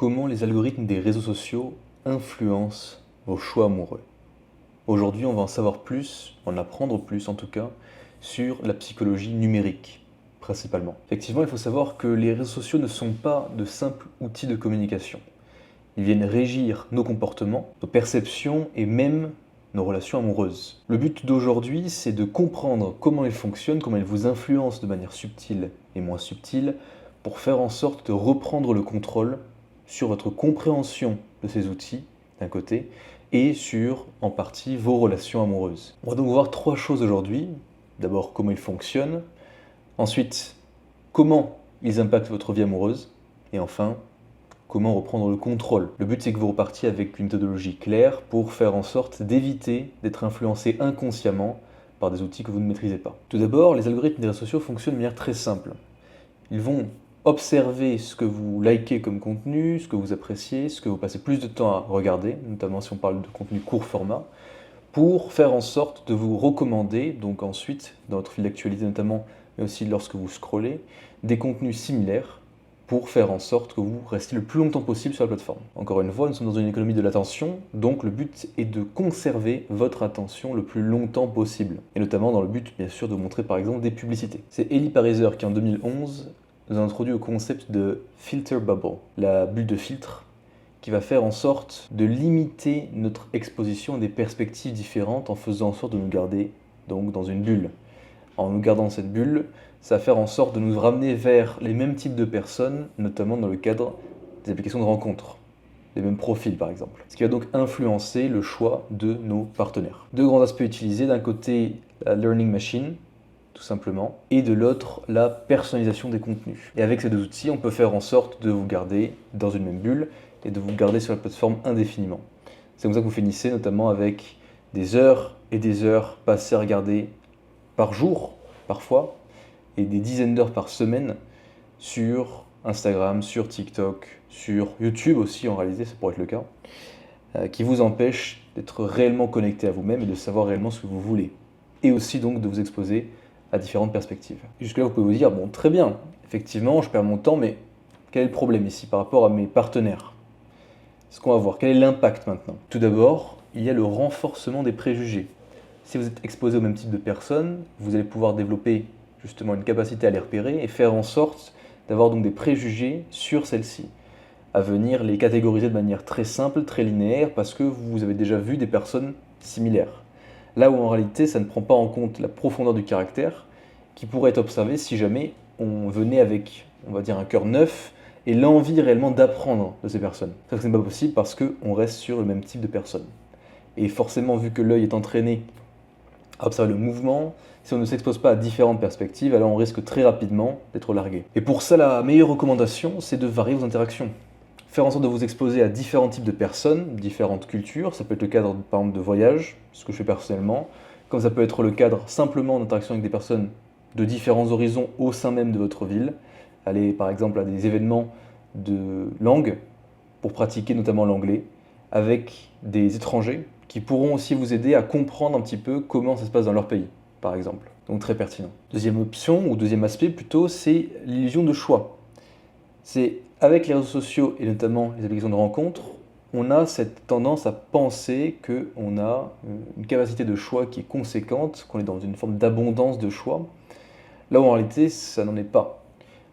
Comment les algorithmes des réseaux sociaux influencent vos choix amoureux? Aujourd'hui, on va en savoir plus, en apprendre plus en tout cas, sur la psychologie numérique, principalement. Effectivement, il faut savoir que les réseaux sociaux ne sont pas de simples outils de communication. Ils viennent régir nos comportements, nos perceptions et même nos relations amoureuses. Le but d'aujourd'hui, c'est de comprendre comment ils fonctionnent, comment ils vous influencent de manière subtile et moins subtile, pour faire en sorte de reprendre le contrôle sur votre compréhension de ces outils, d'un côté, et sur, en partie, vos relations amoureuses. On va donc voir trois choses aujourd'hui. D'abord, comment ils fonctionnent. Ensuite, comment ils impactent votre vie amoureuse. Et enfin, comment reprendre le contrôle. Le but, c'est que vous repartiez avec une méthodologie claire pour faire en sorte d'éviter d'être influencé inconsciemment par des outils que vous ne maîtrisez pas. Tout d'abord, les algorithmes des réseaux sociaux fonctionnent de manière très simple. Ils vont observer ce que vous likez comme contenu, ce que vous appréciez, ce que vous passez plus de temps à regarder, notamment si on parle de contenu court format, pour faire en sorte de vous recommander, donc ensuite, dans votre fil d'actualité notamment, mais aussi lorsque vous scrollez, des contenus similaires pour faire en sorte que vous restiez le plus longtemps possible sur la plateforme. Encore une fois, nous sommes dans une économie de l'attention, donc le but est de conserver votre attention le plus longtemps possible. Et notamment dans le but, bien sûr, de montrer par exemple des publicités. C'est Eli Pariser qui, en 2011, nous a introduit le concept de filter bubble, la bulle de filtre, qui va faire en sorte de limiter notre exposition à des perspectives différentes en faisant en sorte de nous garder donc dans une bulle. En nous gardant dans cette bulle, ça va faire en sorte de nous ramener vers les mêmes types de personnes, notamment dans le cadre des applications de rencontres, les mêmes profils par exemple. Ce qui va donc influencer le choix de nos partenaires. Deux grands aspects utilisés, d'un côté la learning machine, tout simplement, et de l'autre, la personnalisation des contenus. Et avec ces deux outils, on peut faire en sorte de vous garder dans une même bulle et de vous garder sur la plateforme indéfiniment. C'est comme ça que vous finissez notamment avec des heures et des heures passées à regarder par jour, parfois, et des dizaines d'heures par semaine sur Instagram, sur TikTok, sur YouTube aussi en réalité, ça pourrait être le cas, qui vous empêche d'être réellement connecté à vous-même et de savoir réellement ce que vous voulez. Et aussi donc de vous exposer à différentes perspectives. Jusque-là, vous pouvez vous dire, bon, très bien, effectivement, je perds mon temps, mais quel est le problème ici par rapport à mes partenaires? Ce qu'on va voir, quel est l'impact maintenant? Tout d'abord, il y a le renforcement des préjugés. Si vous êtes exposé au même type de personnes, vous allez pouvoir développer justement une capacité à les repérer et faire en sorte d'avoir donc des préjugés sur celles-ci. À venir les catégoriser de manière très simple, très linéaire, parce que vous avez déjà vu des personnes similaires. Là où en réalité, ça ne prend pas en compte la profondeur du caractère qui pourrait être observée si jamais on venait avec, on va dire, un cœur neuf et l'envie réellement d'apprendre de ces personnes. Ça, ce n'est pas possible parce qu'on reste sur le même type de personnes. Et forcément, vu que l'œil est entraîné à observer le mouvement, si on ne s'expose pas à différentes perspectives, alors on risque très rapidement d'être largué. Et pour ça, la meilleure recommandation, c'est de varier vos interactions. Faire en sorte de vous exposer à différents types de personnes, différentes cultures. Ça peut être le cadre par exemple de voyage, ce que je fais personnellement, comme ça peut être le cadre simplement d'interaction avec des personnes de différents horizons au sein même de votre ville. Aller par exemple à des événements de langue pour pratiquer notamment l'anglais avec des étrangers qui pourront aussi vous aider à comprendre un petit peu comment ça se passe dans leur pays, par exemple. Donc très pertinent. Deuxième option, ou deuxième aspect plutôt, c'est l'illusion de choix. C'est avec les réseaux sociaux et notamment les applications de rencontres, on a cette tendance à penser qu'on a une capacité de choix qui est conséquente, qu'on est dans une forme d'abondance de choix, là où en réalité ça n'en est pas.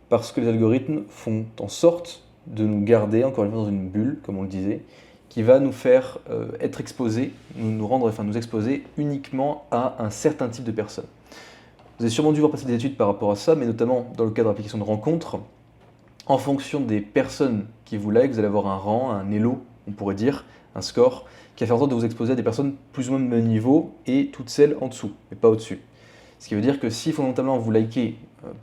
Parce que les algorithmes font en sorte de nous garder encore une fois dans une bulle, comme on le disait, qui va nous faire être exposés, nous exposer uniquement à un certain type de personnes. Vous avez sûrement dû voir passer des études par rapport à ça, mais notamment dans le cadre d'applications de rencontres, en fonction des personnes qui vous like, vous allez avoir un rang, un elo, on pourrait dire, un score, qui va faire en sorte de vous exposer à des personnes plus ou moins de même niveau et toutes celles en dessous, mais pas au-dessus. Ce qui veut dire que si fondamentalement vous likez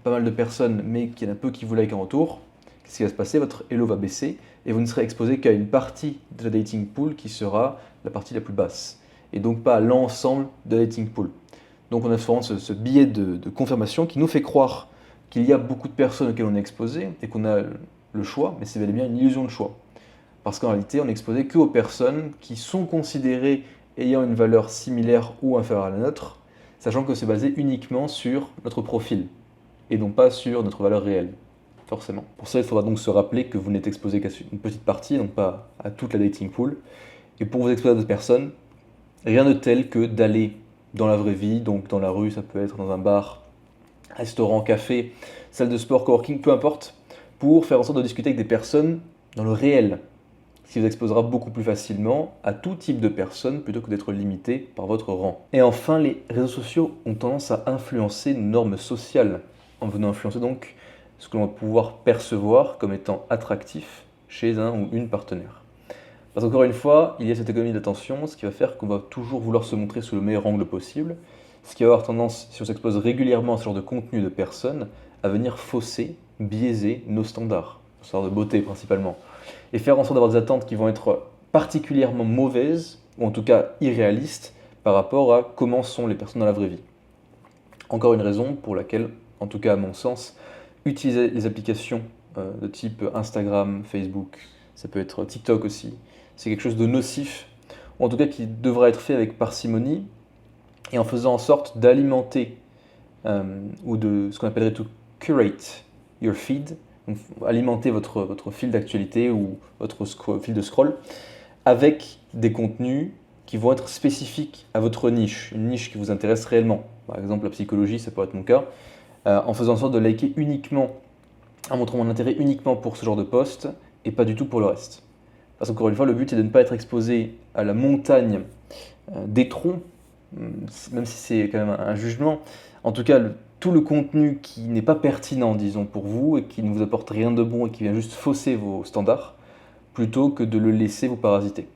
pas mal de personnes, mais qu'il y en a peu qui vous like en retour, qu'est-ce qui va se passer? Votre elo va baisser et vous ne serez exposé qu'à une partie de la dating pool qui sera la partie la plus basse, et donc pas à l'ensemble de la dating pool. Donc on a souvent ce biais de confirmation qui nous fait croire qu'il y a beaucoup de personnes auxquelles on est exposé et qu'on a le choix, mais c'est bel et bien une illusion de choix. Parce qu'en réalité, on est exposé qu'aux personnes qui sont considérées ayant une valeur similaire ou inférieure à la nôtre, sachant que c'est basé uniquement sur notre profil et non pas sur notre valeur réelle. forcément. Pour ça, il faudra donc se rappeler que vous n'êtes exposé qu'à une petite partie, donc pas à toute la dating pool. Et pour vous exposer à d'autres personnes, rien de tel que d'aller dans la vraie vie, donc dans la rue, ça peut être dans un bar, restaurant, café, salle de sport, coworking, peu importe, pour faire en sorte de discuter avec des personnes dans le réel, ce qui vous exposera beaucoup plus facilement à tout type de personnes plutôt que d'être limité par votre rang. Et enfin, les réseaux sociaux ont tendance à influencer nos normes sociales, en venant influencer donc ce que l'on va pouvoir percevoir comme étant attractif chez un ou une partenaire. Parce qu'encore une fois, il y a cette économie d'attention, ce qui va faire qu'on va toujours vouloir se montrer sous le meilleur angle possible, ce qui va avoir tendance, si on s'expose régulièrement à ce genre de contenu de personnes, à venir fausser, biaiser nos standards, standards de beauté principalement, et faire en sorte d'avoir des attentes qui vont être particulièrement mauvaises, ou en tout cas irréalistes, par rapport à comment sont les personnes dans la vraie vie. Encore une raison pour laquelle, en tout cas à mon sens, utiliser les applications de type Instagram, Facebook, ça peut être TikTok aussi, c'est quelque chose de nocif, ou en tout cas qui devra être fait avec parcimonie, et en faisant en sorte d'alimenter, ou de ce qu'on appellerait to curate your feed, donc alimenter votre fil d'actualité ou votre fil de scroll, avec des contenus qui vont être spécifiques à votre niche, une niche qui vous intéresse réellement. Par exemple, la psychologie, ça pourrait être mon cas, en faisant en sorte de liker uniquement, en montrant mon intérêt uniquement pour ce genre de post, et pas du tout pour le reste. Parce qu'encore une fois, le but est de ne pas être exposé à la montagne d'étrons, même si c'est quand même un jugement. En tout cas, tout le contenu qui n'est pas pertinent, disons, pour vous, et qui ne vous apporte rien de bon et qui vient juste fausser vos standards, plutôt que de le laisser vous parasiter,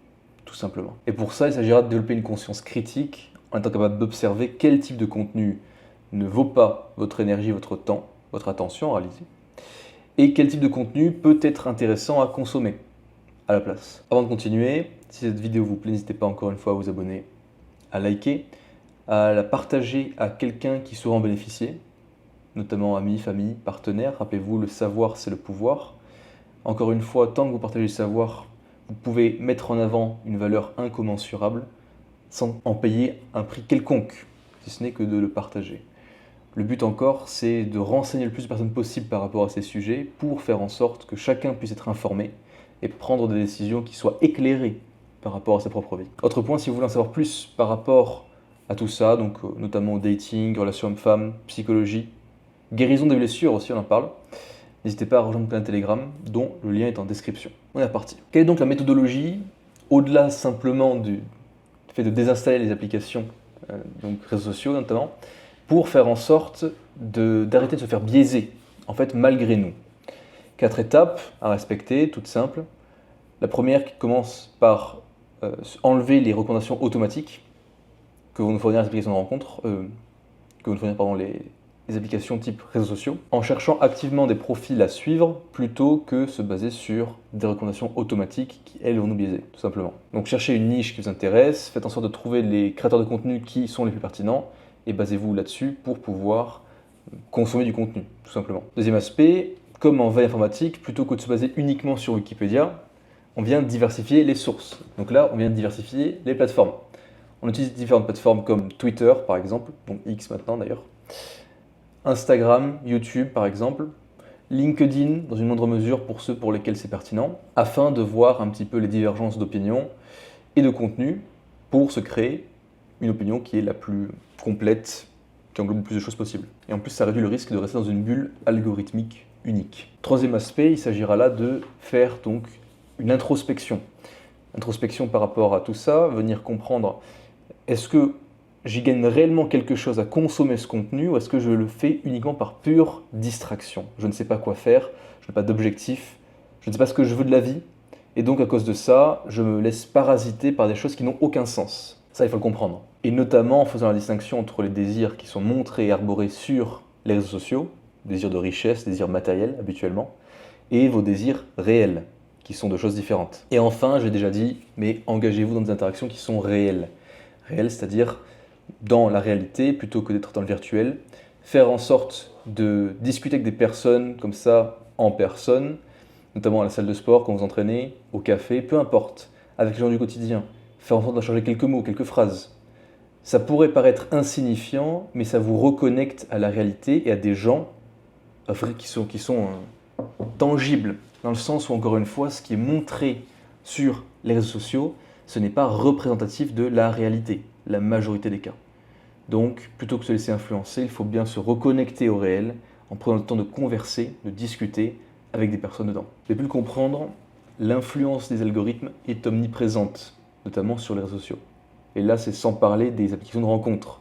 tout simplement. Et pour ça, il s'agira de développer une conscience critique, en étant capable d'observer quel type de contenu ne vaut pas votre énergie, votre temps, votre attention en réalité, et quel type de contenu peut être intéressant à consommer à la place. Avant de continuer, si cette vidéo vous plaît, n'hésitez pas encore une fois à vous abonner, à liker, à la partager à quelqu'un qui saura en bénéficier, notamment amis, famille, partenaires. Rappelez-vous, le savoir, c'est le pouvoir. Encore une fois, tant que vous partagez le savoir, vous pouvez mettre en avant une valeur incommensurable sans en payer un prix quelconque, si ce n'est que de le partager. Le but encore, c'est de renseigner le plus de personnes possible par rapport à ces sujets pour faire en sorte que chacun puisse être informé et prendre des décisions qui soient éclairées par rapport à sa propre vie. Autre point, si vous voulez en savoir plus par rapport à tout ça, donc notamment au dating, relations hommes-femmes, psychologie, guérison des blessures aussi, on en parle, n'hésitez pas à rejoindre plein de Telegram, dont le lien est en description. On est parti. Quelle est donc la méthodologie, au-delà simplement du fait de désinstaller les applications, donc réseaux sociaux notamment, pour faire en sorte d'arrêter de se faire biaiser, en fait, malgré nous. 4 étapes à respecter, toutes simples. La première qui commence par enlever les recommandations automatiques que vont nous fournir les applications de rencontre, que vont nous fournir les applications type réseaux sociaux, en cherchant activement des profils à suivre plutôt que se baser sur des recommandations automatiques qui, elles, vont nous biaiser, tout simplement. Donc cherchez une niche qui vous intéresse, faites en sorte de trouver les créateurs de contenu qui sont les plus pertinents et basez-vous là-dessus pour pouvoir consommer du contenu, tout simplement. Deuxième aspect, comme en veille informatique, plutôt que de se baser uniquement sur Wikipédia, on vient diversifier les sources. Donc là, on vient diversifier les plateformes. On utilise différentes plateformes comme Twitter, par exemple, donc X maintenant d'ailleurs, Instagram, YouTube, par exemple, LinkedIn, dans une moindre mesure pour ceux pour lesquels c'est pertinent, afin de voir un petit peu les divergences d'opinion et de contenu pour se créer une opinion qui est la plus complète, qui englobe le plus de choses possibles. Et en plus, ça réduit le risque de rester dans une bulle algorithmique unique. Troisième aspect, il s'agira là de faire donc une introspection. Introspection par rapport à tout ça, venir comprendre, est-ce que j'y gagne réellement quelque chose à consommer ce contenu ou est-ce que je le fais uniquement par pure distraction? Je ne sais pas quoi faire, je n'ai pas d'objectif, je ne sais pas ce que je veux de la vie et donc à cause de ça, je me laisse parasiter par des choses qui n'ont aucun sens. Ça, il faut le comprendre. Et notamment en faisant la distinction entre les désirs qui sont montrés et arborés sur les réseaux sociaux, désirs de richesse, désirs matériels habituellement, et vos désirs réels, qui sont de choses différentes. Et enfin, j'ai déjà dit, mais engagez-vous dans des interactions qui sont réelles. Réelles, c'est-à-dire dans la réalité plutôt que d'être dans le virtuel. Faire en sorte de discuter avec des personnes comme ça, en personne, notamment à la salle de sport, quand vous entraînez, au café, peu importe, avec les gens du quotidien. Faire en sorte de changer quelques mots, quelques phrases. Ça pourrait paraître insignifiant, mais ça vous reconnecte à la réalité et à des gens qui sont tangible, dans le sens où, encore une fois, ce qui est montré sur les réseaux sociaux, ce n'est pas représentatif de la réalité, la majorité des cas. Donc, plutôt que de se laisser influencer, il faut bien se reconnecter au réel en prenant le temps de converser, de discuter avec des personnes dedans. Vous avez pu le comprendre, l'influence des algorithmes est omniprésente, notamment sur les réseaux sociaux. Et là, c'est sans parler des applications de rencontres.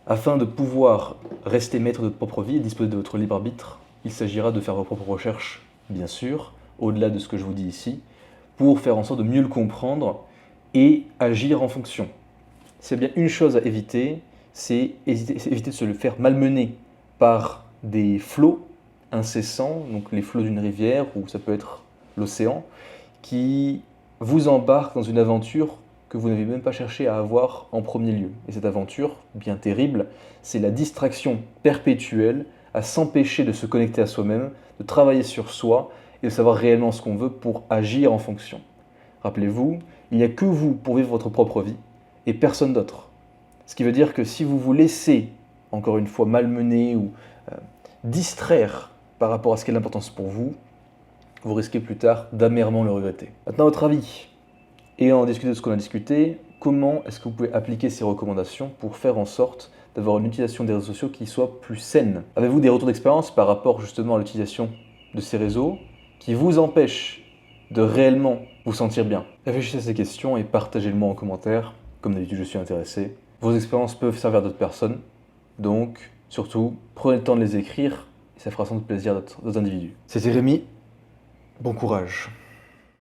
Afin de pouvoir rester maître de votre propre vie et disposer de votre libre arbitre, il s'agira de faire vos propres recherches, bien sûr, au-delà de ce que je vous dis ici, pour faire en sorte de mieux le comprendre et agir en fonction. S'il y a bien une chose à éviter, c'est éviter de se le faire malmener par des flots incessants, donc les flots d'une rivière ou ça peut être l'océan, qui vous embarquent dans une aventure que vous n'avez même pas cherché à avoir en premier lieu. Et cette aventure, bien terrible, c'est la distraction perpétuelle à s'empêcher de se connecter à soi-même, de travailler sur soi et de savoir réellement ce qu'on veut pour agir en fonction. Rappelez-vous, il n'y a que vous pour vivre votre propre vie et personne d'autre. Ce qui veut dire que si vous vous laissez, encore une fois, malmener ou distraire par rapport à ce qui a de l'importance pour vous, vous risquez plus tard d'amèrement le regretter. Maintenant, votre avis. Et en discutant de ce qu'on a discuté, comment est-ce que vous pouvez appliquer ces recommandations pour faire en sorte d'avoir une utilisation des réseaux sociaux qui soit plus saine? Avez-vous des retours d'expérience par rapport justement à l'utilisation de ces réseaux qui vous empêchent de réellement vous sentir bien? Réfléchissez à ces questions et partagez-le-moi en commentaire. Comme d'habitude, je suis intéressé. Vos expériences peuvent servir à d'autres personnes, donc surtout, prenez le temps de les écrire et ça fera sans doute plaisir à d'autres individus. C'était Rémi, bon courage.